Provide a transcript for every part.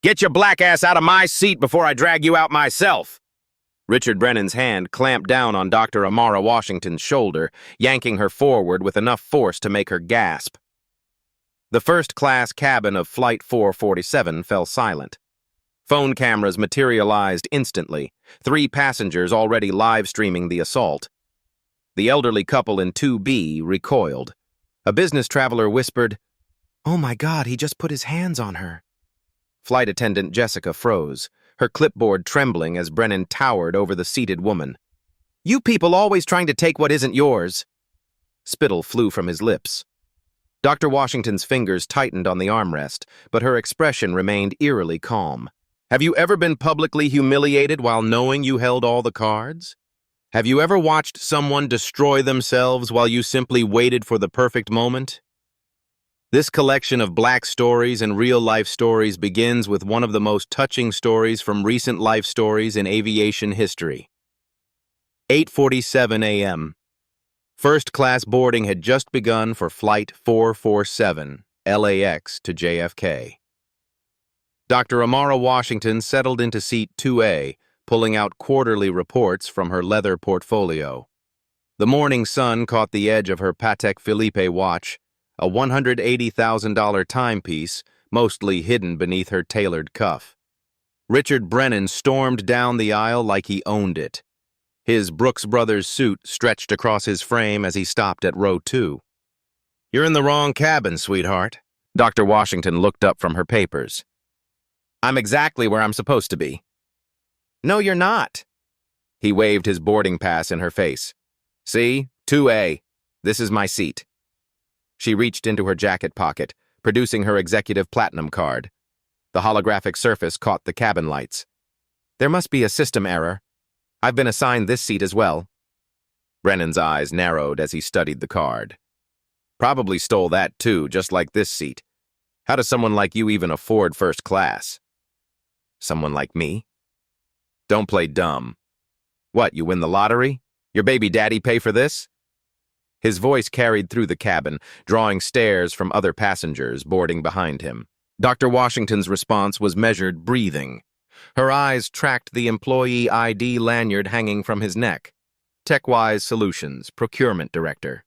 Get your black ass out of my seat before I drag you out myself. Richard Brennan's hand clamped down on Dr. Amara Washington's shoulder, yanking her forward with enough force to make her gasp. The first-class cabin of Flight 447 fell silent. Phone cameras materialized instantly, 3 passengers already live-streaming the assault. The elderly couple in 2B recoiled. A business traveler whispered, "Oh my God, he just put his hands on her." Flight attendant Jessica froze, her clipboard trembling as Brennan towered over the seated woman. "You people always trying to take what isn't yours." Spittle flew from his lips. Dr. Washington's fingers tightened on the armrest, but her expression remained eerily calm. Have you ever been publicly humiliated while knowing you held all the cards? Have you ever watched someone destroy themselves while you simply waited for the perfect moment? This collection of black stories and real-life stories begins with one of the most touching stories from recent life stories in aviation history. 8:47 a.m. First-class boarding had just begun for Flight 447, LAX to JFK. Dr. Amara Washington settled into seat 2A, pulling out quarterly reports from her leather portfolio. The morning sun caught the edge of her Patek Philippe watch, a $180,000 timepiece, mostly hidden beneath her tailored cuff. Richard Brennan stormed down the aisle like he owned it. His Brooks Brothers suit stretched across his frame as he stopped at row 2. "You're in the wrong cabin, sweetheart." Dr. Washington looked up from her papers. "I'm exactly where I'm supposed to be." "No, you're not." He waved his boarding pass in her face. "See? 2A. This is my seat." She reached into her jacket pocket, producing her executive platinum card. The holographic surface caught the cabin lights. "There must be a system error. I've been assigned this seat as well." Brennan's eyes narrowed as he studied the card. "Probably stole that too, just like this seat. How does someone like you even afford first class?" "Someone like me?" "Don't play dumb. What, you win the lottery? Your baby daddy pay for this?" His voice carried through the cabin, drawing stares from other passengers boarding behind him. Dr. Washington's response was measured breathing. Her eyes tracked the employee ID lanyard hanging from his neck. TechWise Solutions, Procurement Director.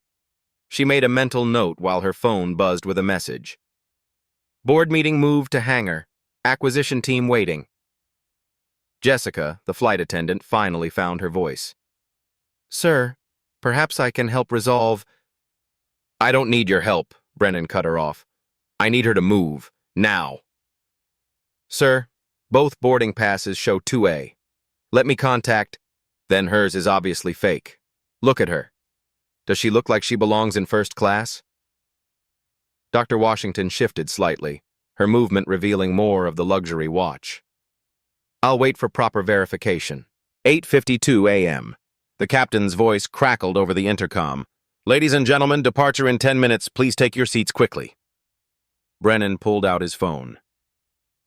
She made a mental note while her phone buzzed with a message. "Board meeting moved to hangar. Acquisition team waiting." Jessica, the flight attendant, finally found her voice. "Sir, perhaps I can help resolve—" "I don't need your help," Brennan cut her off. "I need her to move, now." "Sir, both boarding passes show 2A. Let me contact—" "Then hers is obviously fake. Look at her. Does she look like she belongs in first class?" Dr. Washington shifted slightly, her movement revealing more of the luxury watch. "I'll wait for proper verification." 8:52 a.m. The captain's voice crackled over the intercom. "Ladies and gentlemen, departure in 10 minutes. Please take your seats quickly." Brennan pulled out his phone.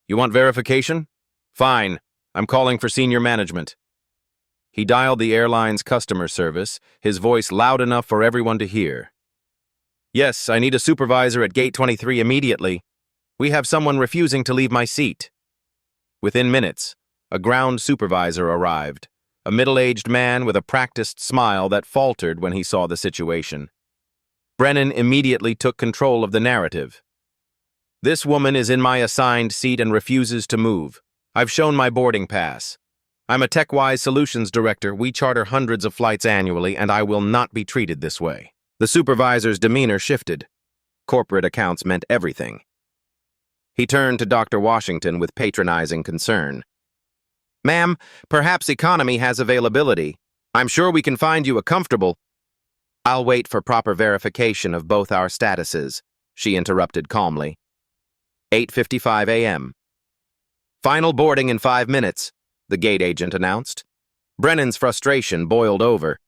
"You want verification? Fine. I'm calling for senior management." He dialed the airline's customer service, his voice loud enough for everyone to hear. "Yes, I need a supervisor at Gate 23 immediately. We have someone refusing to leave my seat." Within minutes, a ground supervisor arrived, a middle-aged man with a practiced smile that faltered when he saw the situation. Brennan immediately took control of the narrative. "This woman is in my assigned seat and refuses to move. I've shown my boarding pass. I'm a TechWise Solutions Director. We charter hundreds of flights annually, and I will not be treated this way." The supervisor's demeanor shifted. Corporate accounts meant everything. He turned to Dr. Washington with patronizing concern. "Ma'am, perhaps economy has availability. I'm sure we can find you a comfortable—" "I'll wait for proper verification of both our statuses," she interrupted calmly. 8:55 a.m. "Final boarding in 5 minutes," the gate agent announced. Brennan's frustration boiled over.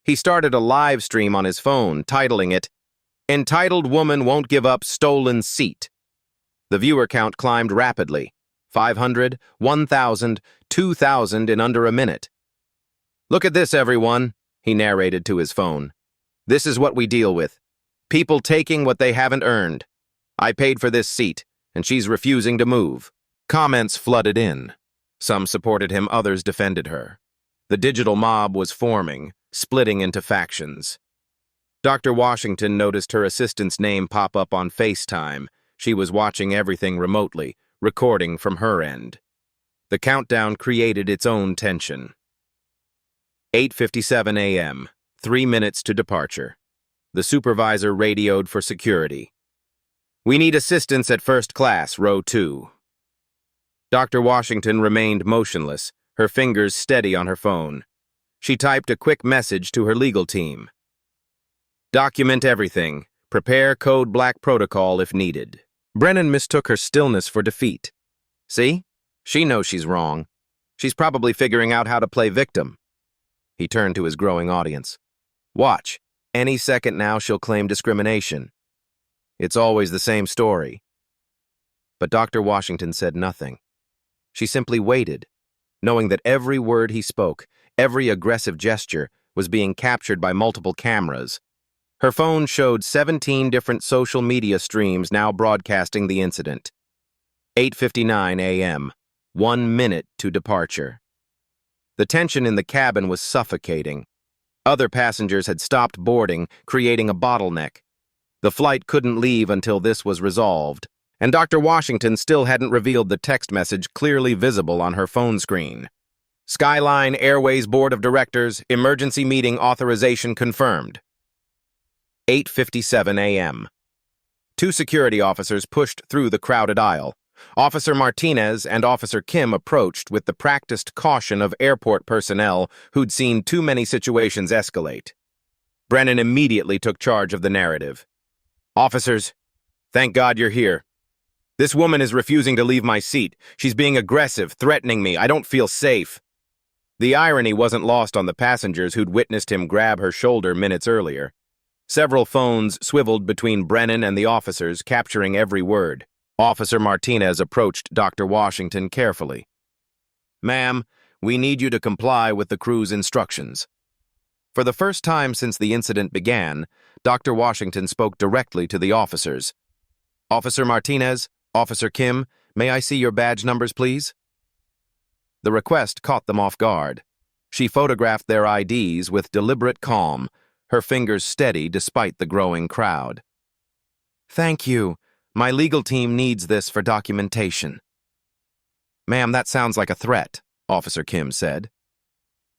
He started a live stream on his phone, titling it, "Entitled Woman Won't Give Up Stolen Seat." The viewer count climbed rapidly, 500, 1,000, 2,000 in under a minute. "Look at this, everyone," he narrated to his phone. "This is what we deal with. People taking what they haven't earned. I paid for this seat, and she's refusing to move. Comments flooded in. Some supported him, others defended her. The digital mob was forming, splitting into factions. Dr. Washington noticed her assistant's name pop up on FaceTime. She was watching everything remotely, recording from her end. The countdown created its own tension. 8:57 a.m., 3 minutes to departure. The supervisor radioed for security. "We need assistance at first class, row 2. Dr. Washington remained motionless, her fingers steady on her phone. She typed a quick message to her legal team. "Document everything. Prepare code black protocol if needed." Brennan mistook her stillness for defeat. "See? She knows she's wrong. She's probably figuring out how to play victim." He turned to his growing audience. "Watch. Any second now she'll claim discrimination. It's always the same story." But Dr. Washington said nothing. She simply waited, knowing that every word he spoke, every aggressive gesture, was being captured by multiple cameras. Her phone showed 17 different social media streams now broadcasting the incident. 8:59 a.m., 1 minute to departure. The tension in the cabin was suffocating. Other passengers had stopped boarding, creating a bottleneck. The flight couldn't leave until this was resolved, and Dr. Washington still hadn't revealed the text message clearly visible on her phone screen. "Skyline Airways Board of Directors, emergency meeting authorization confirmed." 8:57 a.m. 2 security officers pushed through the crowded aisle. Officer Martinez and Officer Kim approached with the practiced caution of airport personnel who'd seen too many situations escalate. Brennan immediately took charge of the narrative. "Officers, thank God you're here. This woman is refusing to leave my seat. She's being aggressive, threatening me. I don't feel safe." The irony wasn't lost on the passengers who'd witnessed him grab her shoulder minutes earlier. Several phones swiveled between Brennan and the officers, capturing every word. Officer Martinez approached Dr. Washington carefully. "Ma'am, we need you to comply with the crew's instructions." For the first time since the incident began, Dr. Washington spoke directly to the officers. "Officer Martinez, Officer Kim, may I see your badge numbers, please?" The request caught them off guard. She photographed their IDs with deliberate calm, her fingers steady despite the growing crowd. "Thank you. My legal team needs this for documentation." "Ma'am, that sounds like a threat," Officer Kim said.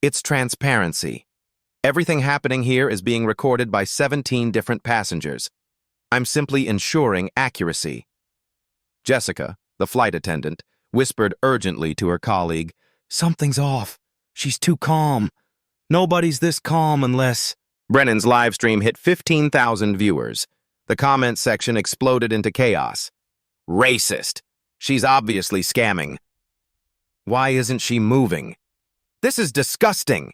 "It's transparency. Everything happening here is being recorded by 17 different passengers. I'm simply ensuring accuracy." Jessica, the flight attendant, whispered urgently to her colleague, "Something's off. She's too calm. Nobody's this calm unless—" Brennan's live stream hit 15,000 viewers. The comment section exploded into chaos. "Racist. She's obviously scamming. Why isn't she moving? This is disgusting."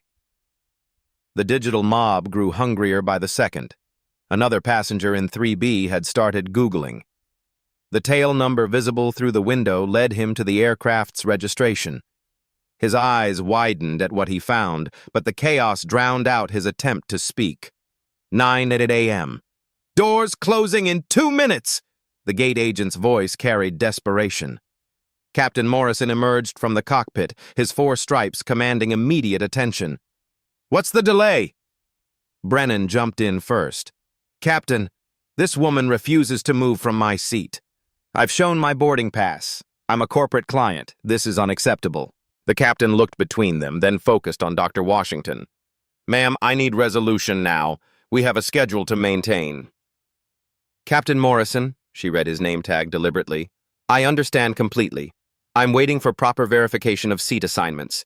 The digital mob grew hungrier by the second. Another passenger in 3B had started Googling. The tail number visible through the window led him to the aircraft's registration. His eyes widened at what he found, but the chaos drowned out his attempt to speak. 9:08 a.m. "Doors closing in 2 minutes!" The gate agent's voice carried desperation. Captain Morrison emerged from the cockpit, his 4 stripes commanding immediate attention. "What's the delay?" Brennan jumped in first. "Captain, this woman refuses to move from my seat. I've shown my boarding pass. I'm a corporate client. This is unacceptable." The captain looked between them, then focused on Dr. Washington. "Ma'am, I need resolution now. We have a schedule to maintain." "Captain Morrison," she read his name tag deliberately, "I understand completely. I'm waiting for proper verification of seat assignments."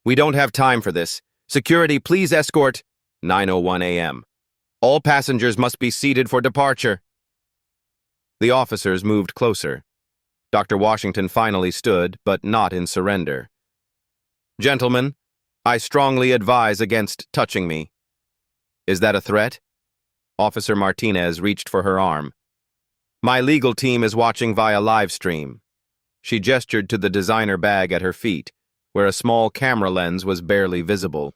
"We don't have time for this. Security, please escort." 9:01 a.m. "All passengers must be seated for departure." The officers moved closer. Dr. Washington finally stood, but not in surrender. "Gentlemen, I strongly advise against touching me." "Is that a threat?" Officer Martinez reached for her arm. "My legal team is watching via live stream." She gestured to the designer bag at her feet, where a small camera lens was barely visible.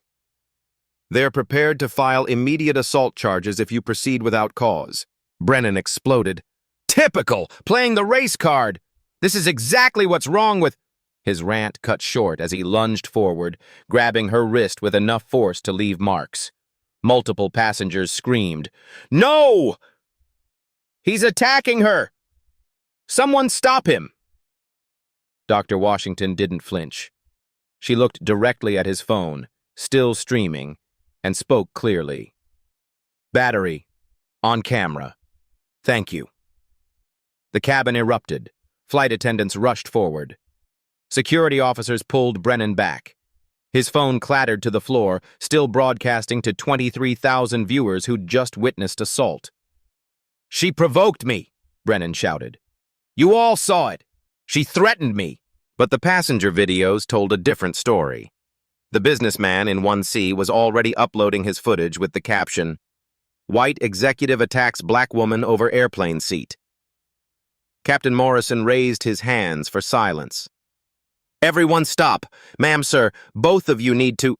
"They're prepared to file immediate assault charges if you proceed without cause." Brennan exploded. "Typical! Playing the race card! This is exactly what's wrong with... His rant cut short as he lunged forward, grabbing her wrist with enough force to leave marks. Multiple passengers screamed, "No! He's attacking her! Someone stop him!" Dr. Washington didn't flinch. She looked directly at his phone, still streaming, and spoke clearly. "Battery. On camera. Thank you." The cabin erupted. Flight attendants rushed forward. Security officers pulled Brennan back. His phone clattered to the floor, still broadcasting to 23,000 viewers who'd just witnessed assault. "She provoked me," Brennan shouted. "You all saw it. She threatened me." But the passenger videos told a different story. The businessman in 1C was already uploading his footage with the caption, "White executive attacks black woman over airplane seat." Captain Morrison raised his hands for silence. "Everyone stop. Ma'am, sir, both of you need to..."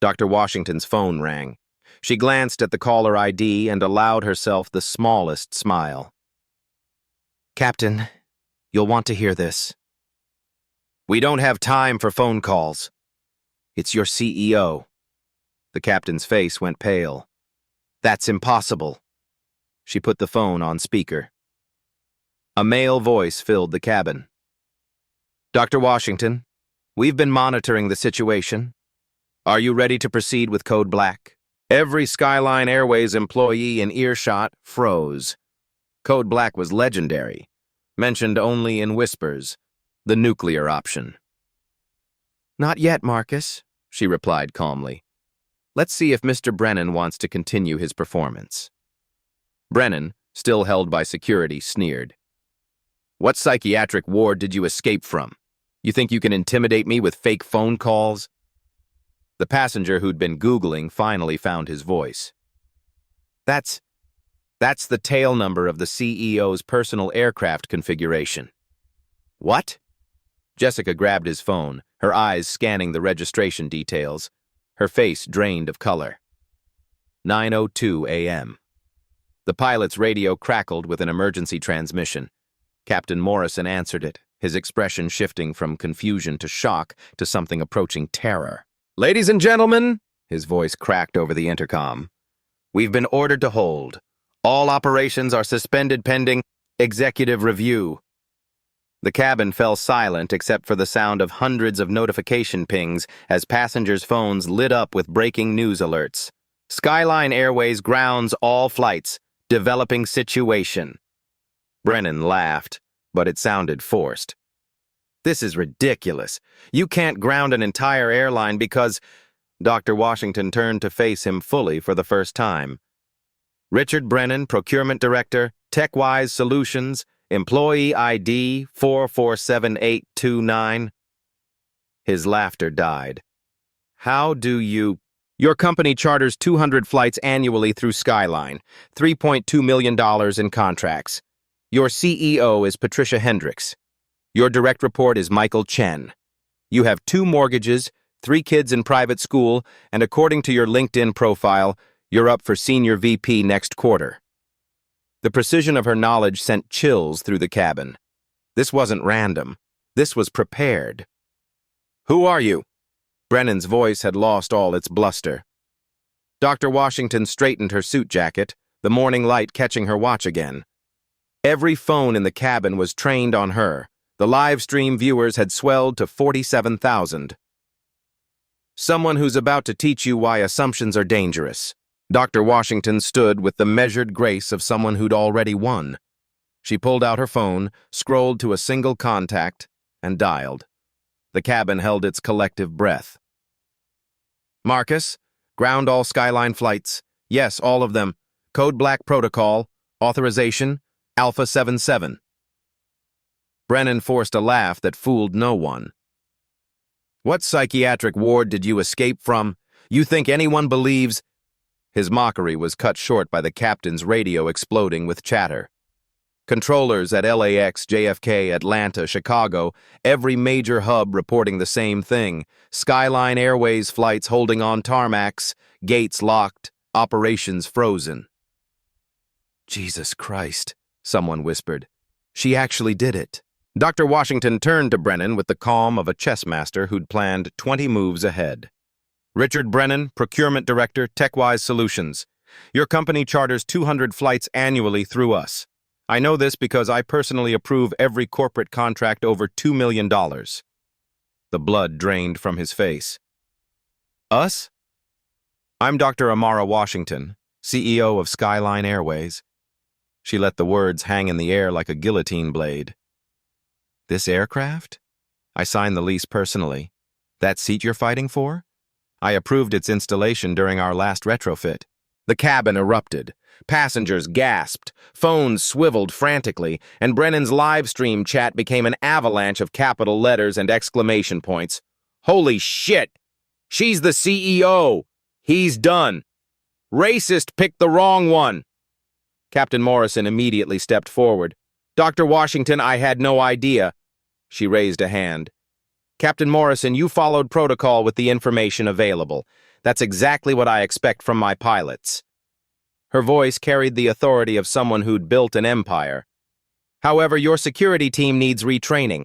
Dr. Washington's phone rang. She glanced at the caller ID and allowed herself the smallest smile. "Captain, you'll want to hear this." "We don't have time for phone calls. It's your CEO." The captain's face went pale. "That's impossible." She put the phone on speaker. A male voice filled the cabin. "Dr. Washington, we've been monitoring the situation. Are you ready to proceed with Code Black?" Every Skyline Airways employee in earshot froze. Code Black was legendary, mentioned only in whispers, the nuclear option. "Not yet, Marcus," she replied calmly. "Let's see if Mr. Brennan wants to continue his performance." Brennan, still held by security, sneered. "What psychiatric ward did you escape from? You think you can intimidate me with fake phone calls?" The passenger who'd been Googling finally found his voice. That's the tail number of the CEO's personal aircraft configuration." "What?" Jessica grabbed his phone, her eyes scanning the registration details, her face drained of color. 9:02 a.m. The pilot's radio crackled with an emergency transmission. Captain Morrison answered it, his expression shifting from confusion to shock to something approaching terror. "Ladies and gentlemen," his voice cracked over the intercom, "we've been ordered to hold. All operations are suspended pending executive review." The cabin fell silent except for the sound of hundreds of notification pings as passengers' phones lit up with breaking news alerts. "Skyline Airways grounds all flights. Developing situation." Brennan laughed, but it sounded forced. "This is ridiculous. You can't ground an entire airline because..." Dr. Washington turned to face him fully for the first time. "Richard Brennan, Procurement Director, TechWise Solutions, Employee ID 447829. His laughter died. "How do you..." "Your company charters 200 flights annually through Skyline, $3.2 million in contracts. Your CEO is Patricia Hendricks. Your direct report is Michael Chen. You have 2 mortgages, 3 kids in private school, and according to your LinkedIn profile, you're up for Senior VP next quarter." The precision of her knowledge sent chills through the cabin. This wasn't random. This was prepared. "Who are you?" Brennan's voice had lost all its bluster. Dr. Washington straightened her suit jacket, the morning light catching her watch again. Every phone in the cabin was trained on her. The live stream viewers had swelled to 47,000. "Someone who's about to teach you why assumptions are dangerous." Dr. Washington stood with the measured grace of someone who'd already won. She pulled out her phone, scrolled to a single contact, and dialed. The cabin held its collective breath. "Marcus, ground all Skyline flights. Yes, all of them. Code Black protocol. Authorization, Alpha 77. Brennan forced a laugh that fooled no one. "What psychiatric ward did you escape from? You think anyone believes..." His mockery was cut short by the captain's radio exploding with chatter. Controllers at LAX, JFK, Atlanta, Chicago, every major hub reporting the same thing. Skyline Airways flights holding on tarmacs, gates locked, operations frozen. "Jesus Christ," someone whispered. "She actually did it." Dr. Washington turned to Brennan with the calm of a chess master who'd planned 20 moves ahead. Richard Brennan, Procurement Director, TechWise Solutions. Your company charters 200 flights annually through us. I know this because I personally approve every corporate contract over $2 million. The blood drained from his face. Us? I'm Dr. Amara Washington, CEO of Skyline Airways. She let the words hang in the air like a guillotine blade. This aircraft? I signed the lease personally. That seat you're fighting for? I approved its installation during our last retrofit. The cabin erupted. Passengers gasped, phones swiveled frantically, and Brennan's live stream chat became an avalanche of capital letters and exclamation points. Holy shit! She's the CEO! He's done! Racist picked the wrong one! Captain Morrison immediately stepped forward. Dr. Washington, I had no idea. She raised a hand. Captain Morrison, you followed protocol with the information available. That's exactly what I expect from my pilots. Her voice carried the authority of someone who'd built an empire. However, your security team needs retraining.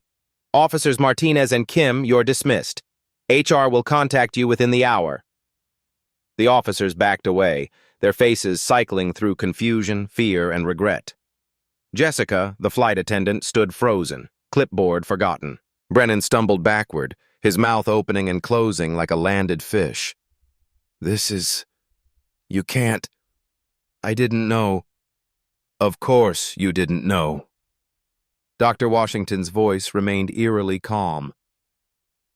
Officers Martinez and Kim, you're dismissed. HR will contact you within the hour. The officers backed away, their faces cycling through confusion, fear, and regret. Jessica, the flight attendant, stood frozen, clipboard forgotten. Brennan stumbled backward, his mouth opening and closing like a landed fish. You can't. I didn't know. Of course you didn't know. Dr. Washington's voice remained eerily calm.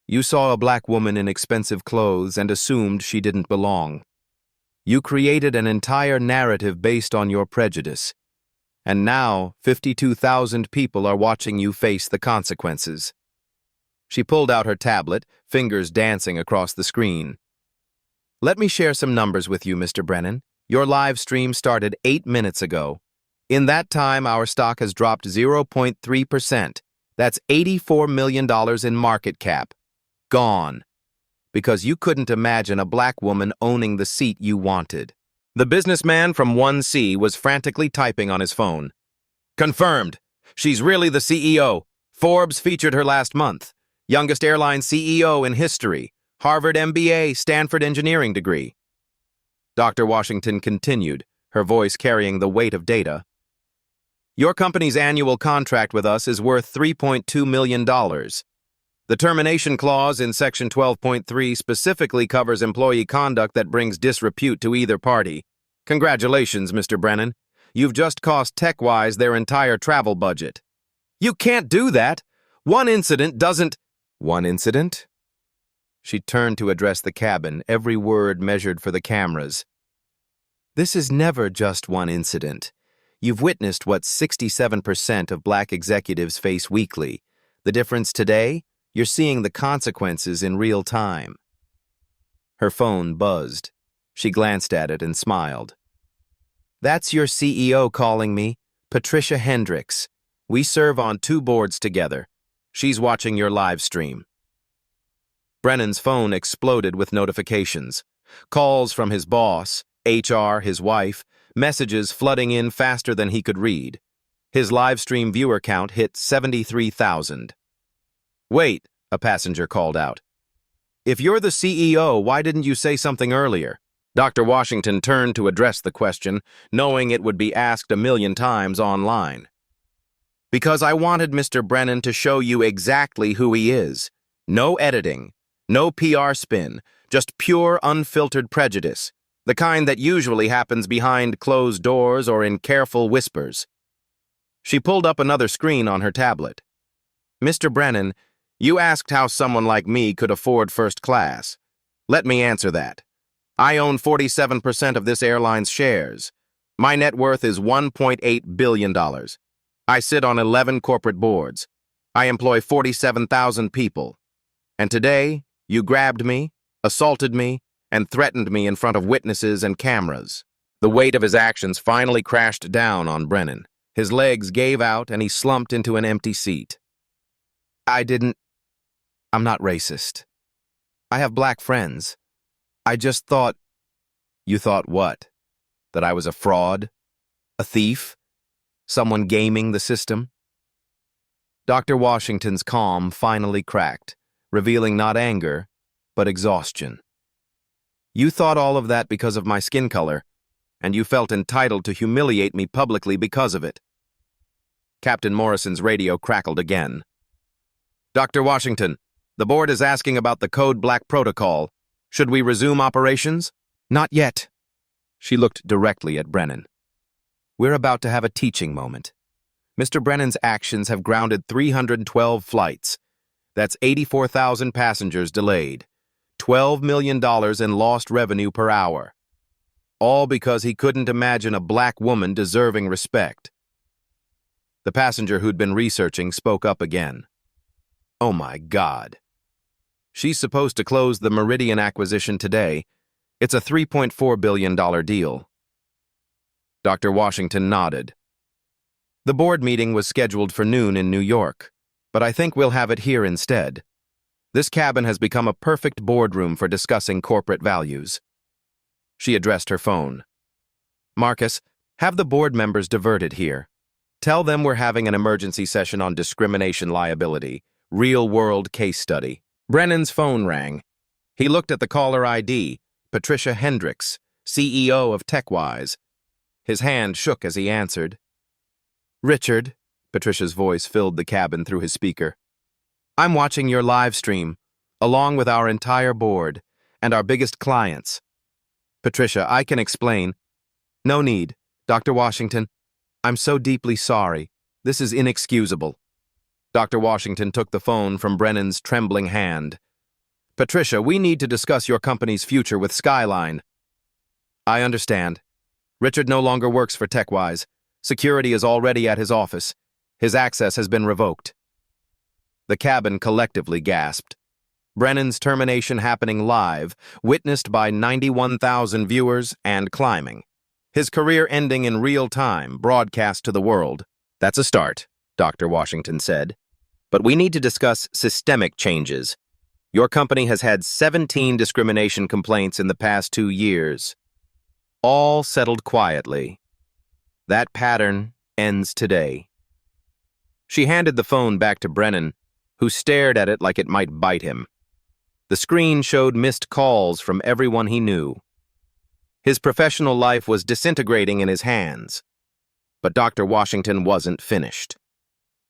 You saw a black woman in expensive clothes and assumed she didn't belong. You created an entire narrative based on your prejudice. And now 52,000 people are watching you face the consequences. She pulled out her tablet, fingers dancing across the screen. Let me share some numbers with you, Mr. Brennan. Your live stream started 8 minutes ago. In that time, our stock has dropped 0.3%. That's $84 million in market cap. Gone. Because you couldn't imagine a black woman owning the seat you wanted. The businessman from 1C was frantically typing on his phone. Confirmed. She's really the CEO. Forbes featured her last month. Youngest airline CEO in history. Harvard MBA, Stanford engineering degree. Dr. Washington continued, her voice carrying the weight of data. Your company's annual contract with us is worth $3.2 million. The termination clause in Section 12.3 specifically covers employee conduct that brings disrepute to either party. Congratulations, Mr. Brennan. You've just cost TechWise their entire travel budget. You can't do that. One incident doesn't... One incident? She turned to address the cabin, every word measured for the cameras. This is never just one incident. You've witnessed what 67% of black executives face weekly. The difference today? You're seeing the consequences in real time. Her phone buzzed. She glanced at it and smiled. That's your CEO calling me, Patricia Hendricks. We serve on 2 boards together. She's watching your live stream. Brennan's phone exploded with notifications. Calls from his boss, HR, his wife, messages flooding in faster than he could read. His live stream viewer count hit 73,000. Wait, a passenger called out. If you're the CEO, why didn't you say something earlier? Dr. Washington turned to address the question, knowing it would be asked 1,000,000 times online. Because I wanted Mr. Brennan to show you exactly who he is. No editing, no PR spin, just pure unfiltered prejudice, the kind that usually happens behind closed doors or in careful whispers. She pulled up another screen on her tablet. Mr. Brennan, you asked how someone like me could afford first class. Let me answer that. I own 47% of this airline's shares. My net worth is $1.8 billion. I sit on 11 corporate boards. I employ 47,000 people. And today, you grabbed me, assaulted me, and threatened me in front of witnesses and cameras. The weight of his actions finally crashed down on Brennan. His legs gave out and he slumped into an empty seat. I'm not racist. I have black friends. I just thought... You thought what? That I was a fraud? A thief? Someone gaming the system? Dr. Washington's calm finally cracked, revealing not anger, but exhaustion. You thought all of that because of my skin color, and you felt entitled to humiliate me publicly because of it. Captain Morrison's radio crackled again. Dr. Washington, the board is asking about the Code Black Protocol. Should we resume operations? Not yet. She looked directly at Brennan. We're about to have a teaching moment. Mr. Brennan's actions have grounded 312 flights. That's 84,000 passengers delayed. $12 million in lost revenue per hour. All because he couldn't imagine a black woman deserving respect. The passenger who'd been researching spoke up again. Oh my God. She's supposed to close the Meridian acquisition today. It's a $3.4 billion deal. Dr. Washington nodded. The board meeting was scheduled for noon in New York, but I think we'll have it here instead. This cabin has become a perfect boardroom for discussing corporate values. She addressed her phone. Marcus, have the board members diverted here. Tell them we're having an emergency session on discrimination liability, real-world case study. Brennan's phone rang. He looked at the caller ID, Patricia Hendricks, CEO of TechWise. His hand shook as he answered. Richard, Patricia's voice filled the cabin through his speaker. I'm watching your live stream, along with our entire board and our biggest clients. Patricia, I can explain. No need, Dr. Washington. I'm so deeply sorry. This is inexcusable. Dr. Washington took the phone from Brennan's trembling hand. Patricia, we need to discuss your company's future with Skyline. I understand. Richard no longer works for TechWise. Security is already at his office. His access has been revoked. The cabin collectively gasped. Brennan's termination happening live, witnessed by 91,000 viewers and climbing. His career ending in real time, broadcast to the world. That's a start, Dr. Washington said. But we need to discuss systemic changes. Your company has had 17 discrimination complaints in the past 2 years. All settled quietly. That pattern ends today. She handed the phone back to Brennan, who stared at it like it might bite him. The screen showed missed calls from everyone he knew. His professional life was disintegrating in his hands. But Dr. Washington wasn't finished.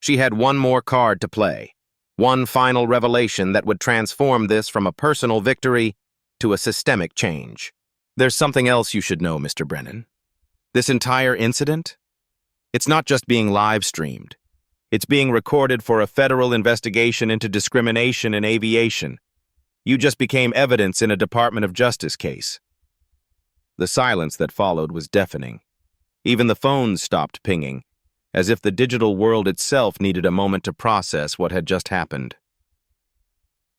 She had one more card to play, one final revelation that would transform this from a personal victory to a systemic change. There's something else you should know, Mr. Brennan. This entire incident, it's not just being live-streamed. It's being recorded for a federal investigation into discrimination in aviation. You just became evidence in a Department of Justice case. The silence that followed was deafening. Even the phones stopped pinging, as if the digital world itself needed a moment to process what had just happened.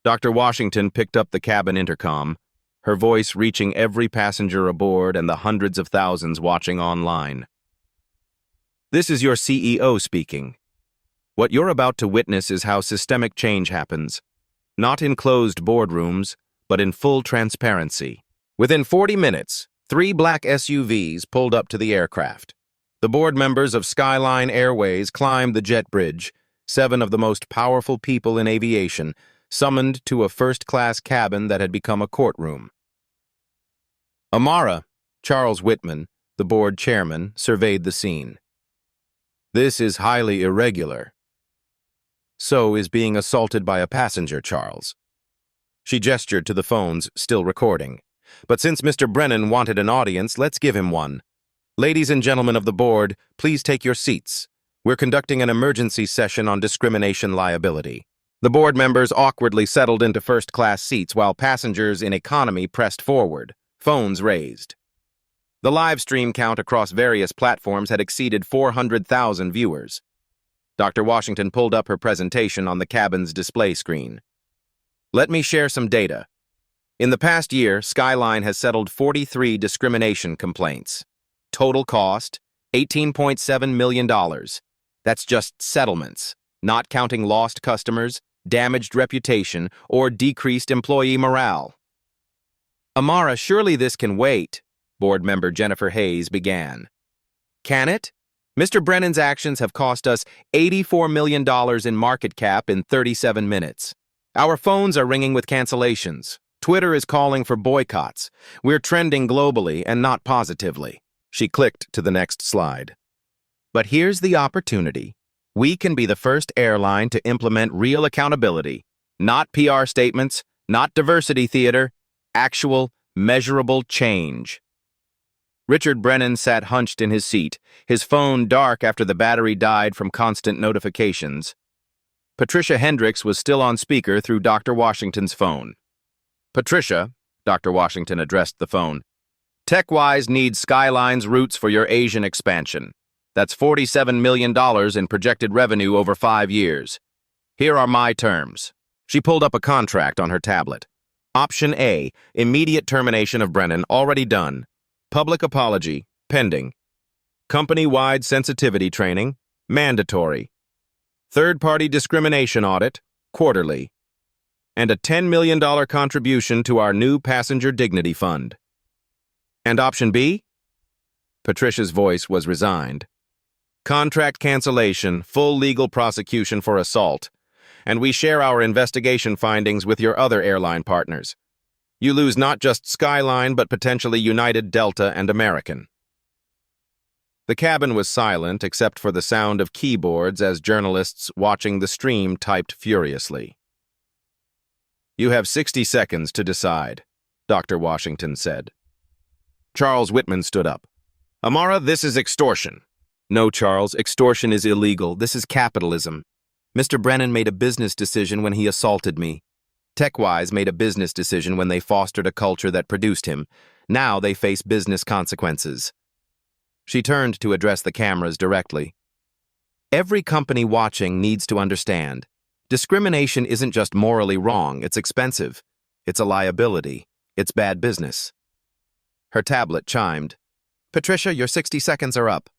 Dr. Washington picked up the cabin intercom, her voice reaching every passenger aboard and the hundreds of thousands watching online. This is your CEO speaking. What you're about to witness is how systemic change happens, not in closed boardrooms, but in full transparency. Within 40 minutes, 3 black SUVs pulled up to the aircraft. The board members of Skyline Airways climbed the jet bridge, 7 of the most powerful people in aviation, summoned to a first-class cabin that had become a courtroom. Amara, Charles Whitman, the board chairman, surveyed the scene. This is highly irregular. So is being assaulted by a passenger, Charles. She gestured to the phones, still recording. But since Mr. Brennan wanted an audience, let's give him one. Ladies and gentlemen of the board, please take your seats. We're conducting an emergency session on discrimination liability. The board members awkwardly settled into first-class seats while passengers in economy pressed forward, phones raised. The live stream count across various platforms had exceeded 400,000 viewers. Dr. Washington pulled up her presentation on the cabin's display screen. Let me share some data. In the past year, Skyline has settled 43 discrimination complaints. Total cost, $18.7 million. That's just settlements, not counting lost customers, damaged reputation, or decreased employee morale. Amara, surely this can wait, board member Jennifer Hayes began. Can it? Mr. Brennan's actions have cost us $84 million in market cap in 37 minutes. Our phones are ringing with cancellations. Twitter is calling for boycotts. We're trending globally and not positively. She clicked to the next slide. But here's the opportunity. We can be the first airline to implement real accountability, not PR statements, not diversity theater, actual, measurable change. Richard Brennan sat hunched in his seat, his phone dark after the battery died from constant notifications. Patricia Hendricks was still on speaker through Dr. Washington's phone. Patricia, Dr. Washington addressed the phone, TechWise needs Skyline's routes for your Asian expansion. That's $47 million in projected revenue over 5 years. Here are my terms. She pulled up a contract on her tablet. Option A, immediate termination of Brennan, already done. Public apology, pending. Company-wide sensitivity training, mandatory. Third-party discrimination audit, quarterly. And a $10 million contribution to our new Passenger Dignity Fund. And option B? Patricia's voice was resigned. Contract cancellation, full legal prosecution for assault, and we share our investigation findings with your other airline partners. You lose not just Skyline, but potentially United, Delta, and American. The cabin was silent except for the sound of keyboards as journalists watching the stream typed furiously. You have 60 seconds to decide, Dr. Washington said. Charles Whitman stood up. Amara, this is extortion. No, Charles, extortion is illegal. This is capitalism. Mr. Brennan made a business decision when he assaulted me. TechWise made a business decision when they fostered a culture that produced him. Now they face business consequences. She turned to address the cameras directly. Every company watching needs to understand. Discrimination isn't just morally wrong, it's expensive. It's a liability. It's bad business. Her tablet chimed. Patricia, your 60 seconds are up.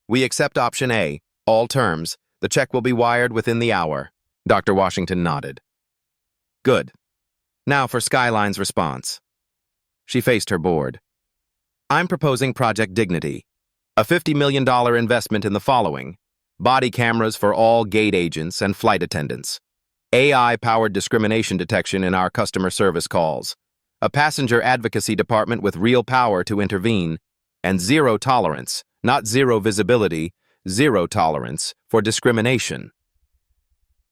We accept option A, all terms. The check will be wired within the hour. Dr. Washington nodded. Good. Now for Skyline's response. She faced her board. I'm proposing Project Dignity, a $50 million investment in the following: body cameras for all gate agents and flight attendants, AI-powered discrimination detection in our customer service calls, a passenger advocacy department with real power to intervene, and zero tolerance, not zero visibility, zero tolerance for discrimination.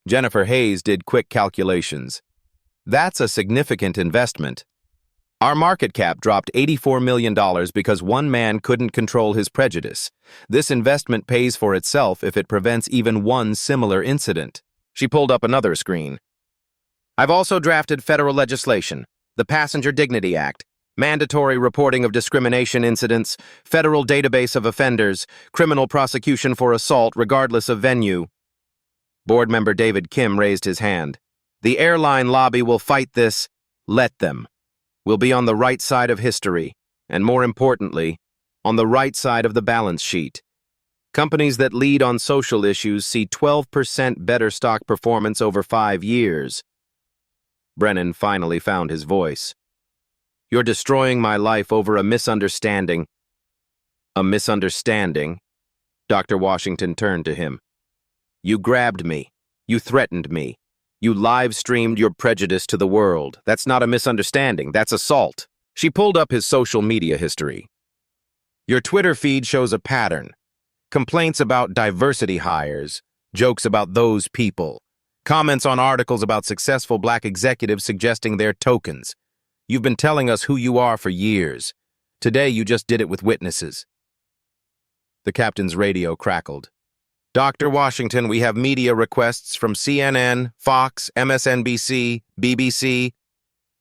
Jennifer Hayes did quick calculations. That's a significant investment. Our market cap dropped $84 million because one man couldn't control his prejudice. This investment pays for itself if it prevents even one similar incident. She pulled up another screen. I've also drafted federal legislation, the Passenger Dignity Act, mandatory reporting of discrimination incidents, federal database of offenders, criminal prosecution for assault regardless of venue. Board member David Kim raised his hand. The airline lobby will fight this. Let them. We'll be on the right side of history, and more importantly, on the right side of the balance sheet. Companies that lead on social issues see 12% better stock performance over 5 years. Brennan finally found his voice. You're destroying my life over a misunderstanding. A misunderstanding? Dr. Washington turned to him. You grabbed me. You threatened me. You live-streamed your prejudice to the world. That's not a misunderstanding. That's assault. She pulled up his social media history. Your Twitter feed shows a pattern. Complaints about diversity hires, jokes about those people, comments on articles about successful black executives suggesting they're tokens. You've been telling us who you are for years. Today you just did it with witnesses. The captain's radio crackled. Dr. Washington, we have media requests from CNN, Fox, MSNBC, BBC.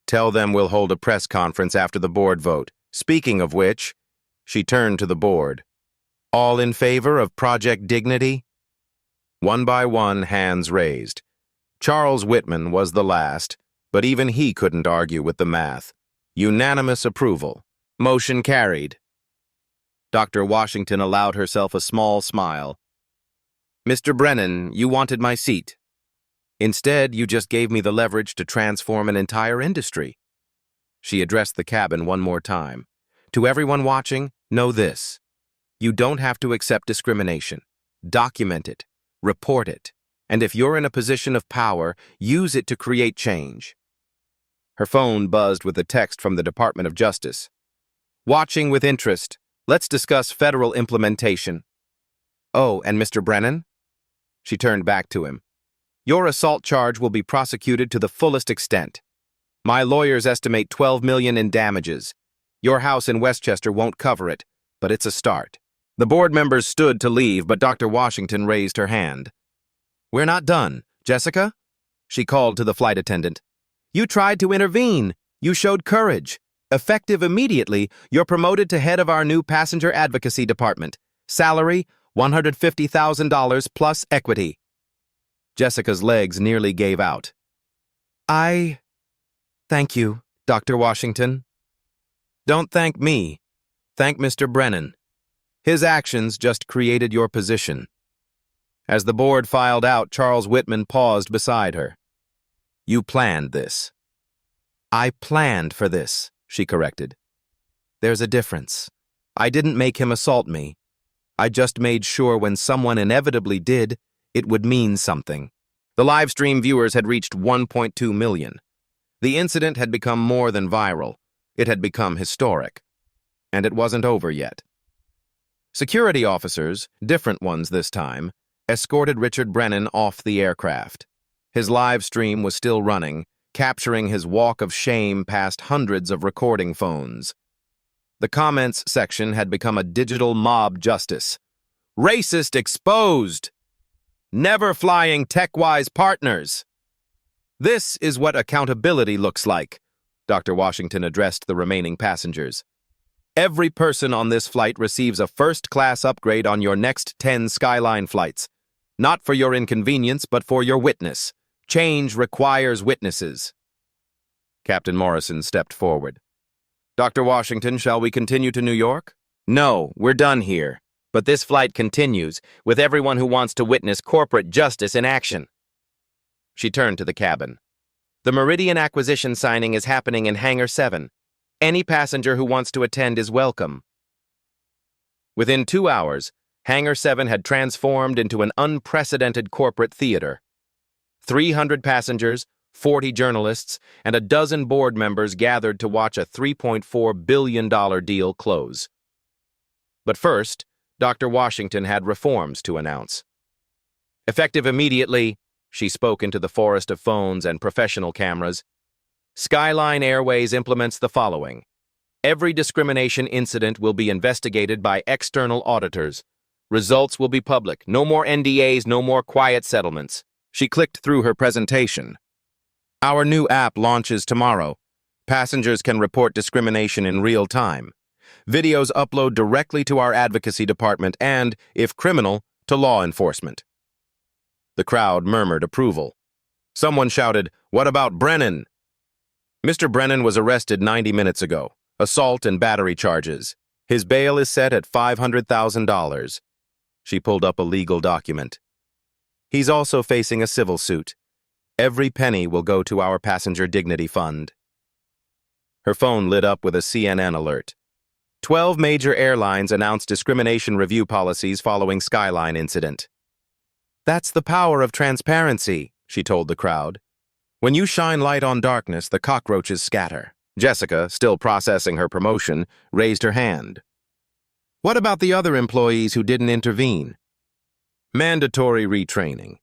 Tell them we'll hold a press conference after the board vote. Speaking of which, she turned to the board. All in favor of Project Dignity? One by one, hands raised. Charles Whitman was the last, but even he couldn't argue with the math. Unanimous approval. Motion carried. Dr. Washington allowed herself a small smile. Mr. Brennan, you wanted my seat. Instead, you just gave me the leverage to transform an entire industry. She addressed the cabin one more time. To everyone watching, know this. You don't have to accept discrimination. Document it, report it, and if you're in a position of power, use it to create change. Her phone buzzed with a text from the Department of Justice. Watching with interest. Let's discuss federal implementation. Oh, and Mr. Brennan? She turned back to him. Your assault charge will be prosecuted to the fullest extent. My lawyers estimate $12 million in damages. Your house in Westchester won't cover it, but it's a start. The board members stood to leave, but Dr. Washington raised her hand. We're not done. Jessica? She called to the flight attendant. You tried to intervene. You showed courage. Effective immediately, you're promoted to head of our new passenger advocacy department. Salary, $150,000 plus equity. Jessica's legs nearly gave out. Thank you, Dr. Washington. Don't thank me. Thank Mr. Brennan. His actions just created your position. As the board filed out, Charles Whitman paused beside her. You planned this. I planned for this, she corrected. There's a difference. I didn't make him assault me. I just made sure when someone inevitably did, it would mean something. The live stream viewers had reached 1.2 million. The incident had become more than viral. It had become historic. And it wasn't over yet. Security officers, different ones this time, escorted Richard Brennan off the aircraft. His live stream was still running, capturing his walk of shame past hundreds of recording phones. The comments section had become a digital mob justice. Racist exposed! Never flying tech-wise partners! This is what accountability looks like, Dr. Washington addressed the remaining passengers. Every person on this flight receives a first-class upgrade on your next 10 Skyline flights. Not for your inconvenience, but for your witness. Change requires witnesses. Captain Morrison stepped forward. Dr. Washington, shall we continue to New York? No, we're done here. But this flight continues, with everyone who wants to witness corporate justice in action. She turned to the cabin. The Meridian acquisition signing is happening in Hangar 7. Any passenger who wants to attend is welcome. Within 2 hours, Hangar 7 had transformed into an unprecedented corporate theater. 300 passengers, 40 journalists, and a dozen board members gathered to watch a $3.4 billion deal close. But first, Dr. Washington had reforms to announce. Effective immediately, she spoke into the forest of phones and professional cameras. Skyline Airways implements the following. Every discrimination incident will be investigated by external auditors. Results will be public. No more NDAs, no more quiet settlements. She clicked through her presentation. Our new app launches tomorrow. Passengers can report discrimination in real time. Videos upload directly to our advocacy department and, if criminal, to law enforcement. The crowd murmured approval. Someone shouted, "What about Brennan?" Mr. Brennan was arrested 90 minutes ago. Assault and battery charges. His bail is set at $500,000. She pulled up a legal document. He's also facing a civil suit. Every penny will go to our passenger dignity fund. Her phone lit up with a CNN alert. 12 major airlines announced discrimination review policies following Skyline incident. That's the power of transparency, she told the crowd. When you shine light on darkness, the cockroaches scatter. Jessica, still processing her promotion, raised her hand. What about the other employees who didn't intervene? Mandatory retraining.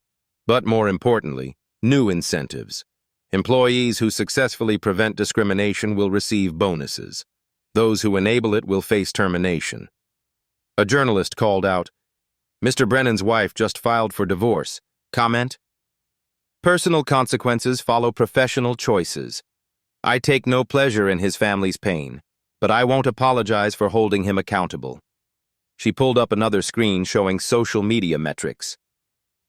But more importantly, new incentives. Employees who successfully prevent discrimination will receive bonuses. Those who enable it will face termination. A journalist called out, Mr. Brennan's wife just filed for divorce. Comment? Personal consequences follow professional choices. I take no pleasure in his family's pain, but I won't apologize for holding him accountable. She pulled up another screen showing social media metrics.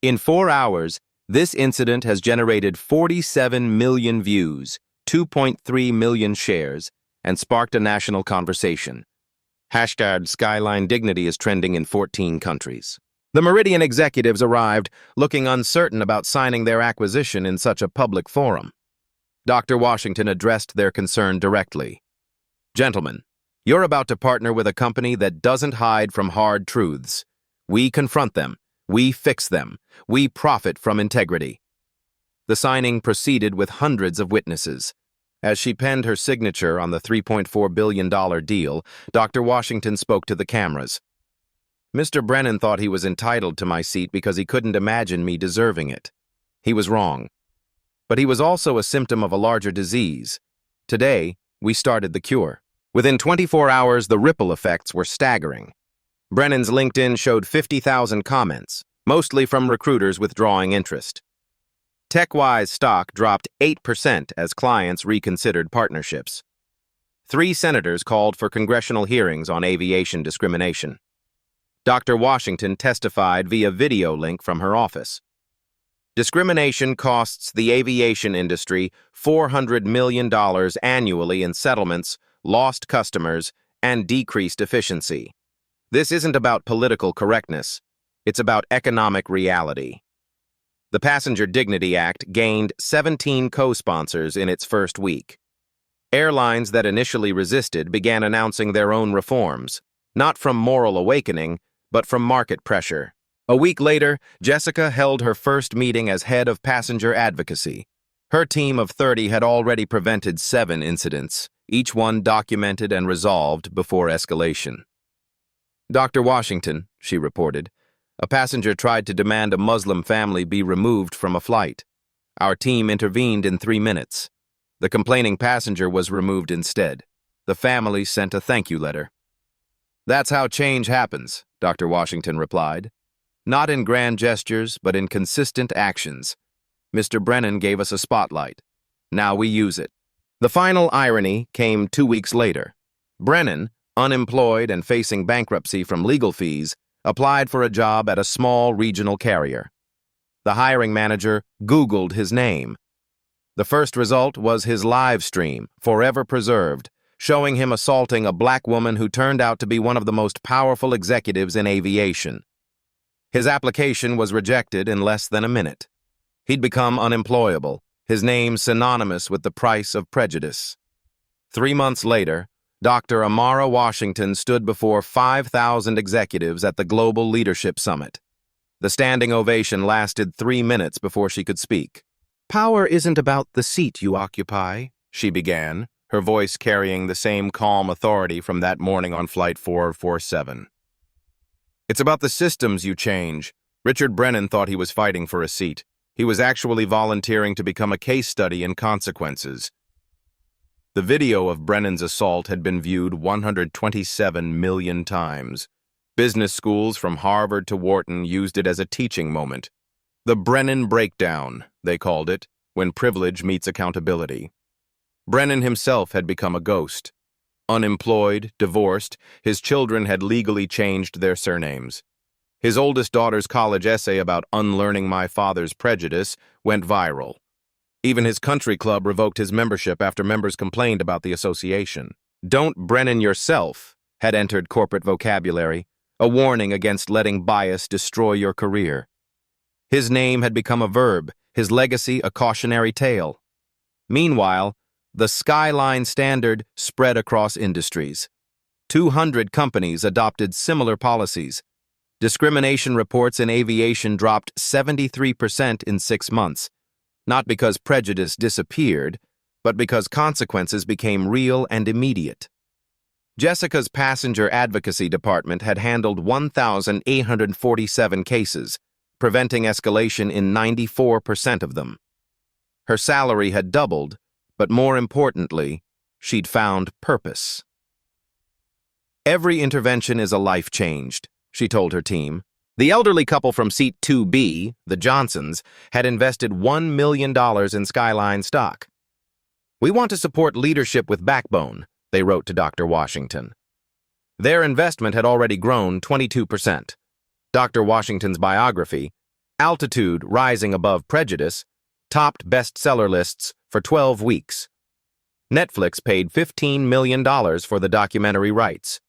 In 4 hours, this incident has generated 47 million views, 2.3 million shares, and sparked a national conversation. Hashtag Skyline Dignity is trending in 14 countries. The Meridian executives arrived, looking uncertain about signing their acquisition in such a public forum. Dr. Washington addressed their concern directly. Gentlemen, You're about to partner with a company that doesn't hide from hard truths. We confront them. We fix them. We profit from integrity. The signing proceeded with hundreds of witnesses. As she penned her signature on the $3.4 billion deal, Dr. Washington spoke to the cameras. Mr. Brennan thought he was entitled to my seat because he couldn't imagine me deserving it. He was wrong. But he was also a symptom of a larger disease. Today, we started the cure. Within 24 hours, the ripple effects were staggering. Brennan's LinkedIn showed 50,000 comments, mostly from recruiters withdrawing interest. TechWise stock dropped 8% as clients reconsidered partnerships. 3 senators called for congressional hearings on aviation discrimination. Dr. Washington testified via video link from her office. Discrimination costs the aviation industry $400 million annually in settlements, lost customers, and decreased efficiency. This isn't about political correctness. It's about economic reality. The Passenger Dignity Act gained 17 co-sponsors in its first week. Airlines that initially resisted began announcing their own reforms, not from moral awakening, but from market pressure. A week later, Jessica held her first meeting as head of passenger advocacy. Her team of 30 had already prevented 7 incidents, each one documented and resolved before escalation. Dr. Washington, she reported, a passenger tried to demand a Muslim family be removed from a flight. Our team intervened in 3 minutes. The complaining passenger was removed instead. The family sent a thank you letter. That's how change happens, Dr. Washington replied. Not in grand gestures, but in consistent actions. Mr. Brennan gave us a spotlight. Now we use it. The final irony came 2 weeks later. Brennan, unemployed and facing bankruptcy from legal fees, applied for a job at a small regional carrier. The hiring manager Googled his name. The first result was his live stream, forever preserved, showing him assaulting a black woman who turned out to be one of the most powerful executives in aviation. His application was rejected in less than a minute. He'd become unemployable, his name synonymous with the price of prejudice. 3 months later, Dr. Amara Washington stood before 5,000 executives at the Global Leadership Summit. The standing ovation lasted 3 minutes before she could speak. Power isn't about the seat you occupy, she began, her voice carrying the same calm authority from that morning on Flight 447. It's about the systems you change. Richard Brennan thought he was fighting for a seat. He was actually volunteering to become a case study in consequences. The video of Brennan's assault had been viewed 127 million times. Business schools from Harvard to Wharton used it as a teaching moment. The Brennan breakdown, they called it, when privilege meets accountability. Brennan himself had become a ghost. Unemployed, divorced, his children had legally changed their surnames. His oldest daughter's college essay about unlearning my father's prejudice went viral. Even his country club revoked his membership after members complained about the association. Don't Brennan yourself had entered corporate vocabulary, a warning against letting bias destroy your career. His name had become a verb, his legacy a cautionary tale. Meanwhile, the Skyline standard spread across industries. 200 companies adopted similar policies. Discrimination reports in aviation dropped 73% in 6 months, not because prejudice disappeared, but because consequences became real and immediate. Jessica's passenger advocacy department had handled 1,847 cases, preventing escalation in 94% of them. Her salary had doubled, but more importantly, she'd found purpose. Every intervention is a life changed, she told her team. The elderly couple from Seat 2B, the Johnsons, had invested $1 million in Skyline stock. We want to support leadership with backbone, they wrote to Dr. Washington. Their investment had already grown 22%. Dr. Washington's biography, Altitude Rising Above Prejudice, topped bestseller lists for 12 weeks. Netflix paid $15 million for the documentary rights.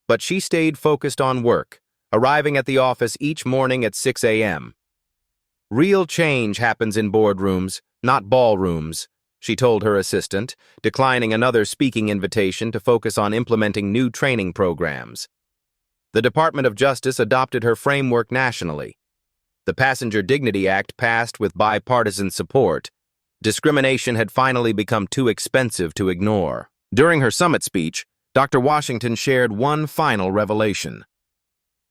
But she stayed focused on work, arriving at the office each morning at 6 a.m. Real change happens in boardrooms, not ballrooms. she told her assistant, declining another speaking invitation to focus on implementing new training programs. The Department of Justice adopted her framework nationally. The Passenger Dignity Act passed with bipartisan support. Discrimination had finally become too expensive to ignore. During her summit speech, Dr. Washington shared one final revelation.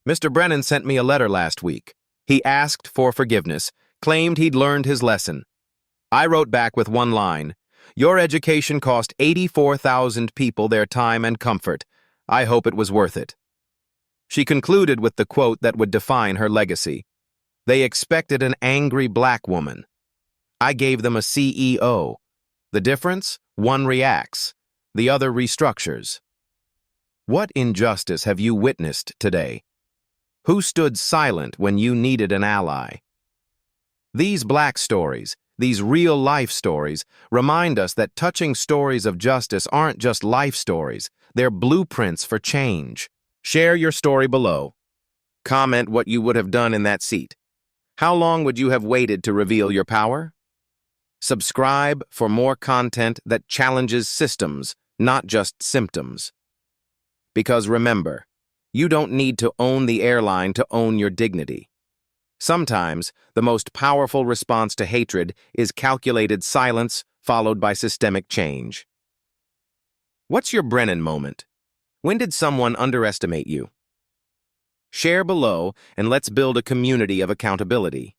Mr. Brennan sent me a letter last week. He asked for forgiveness, claimed he'd learned his lesson. I wrote back with one line, "Your education cost 84,000 people their time and comfort. I hope it was worth it." She concluded with the quote that would define her legacy. "They expected an angry black woman. I gave them a CEO. The difference? One reacts. The other restructures." What injustice have you witnessed today? Who stood silent when you needed an ally? These black stories, these real-life stories, remind us that touching stories of justice aren't just life stories, they're blueprints for change. Share your story below. Comment what you would have done in that seat. How long would you have waited to reveal your power? Subscribe for more content that challenges systems, not just symptoms. Because remember, you don't need to own the airline to own your dignity. Sometimes, the most powerful response to hatred is calculated silence followed by systemic change. What's your Brennan moment? When did someone underestimate you? Share below and let's build a community of accountability.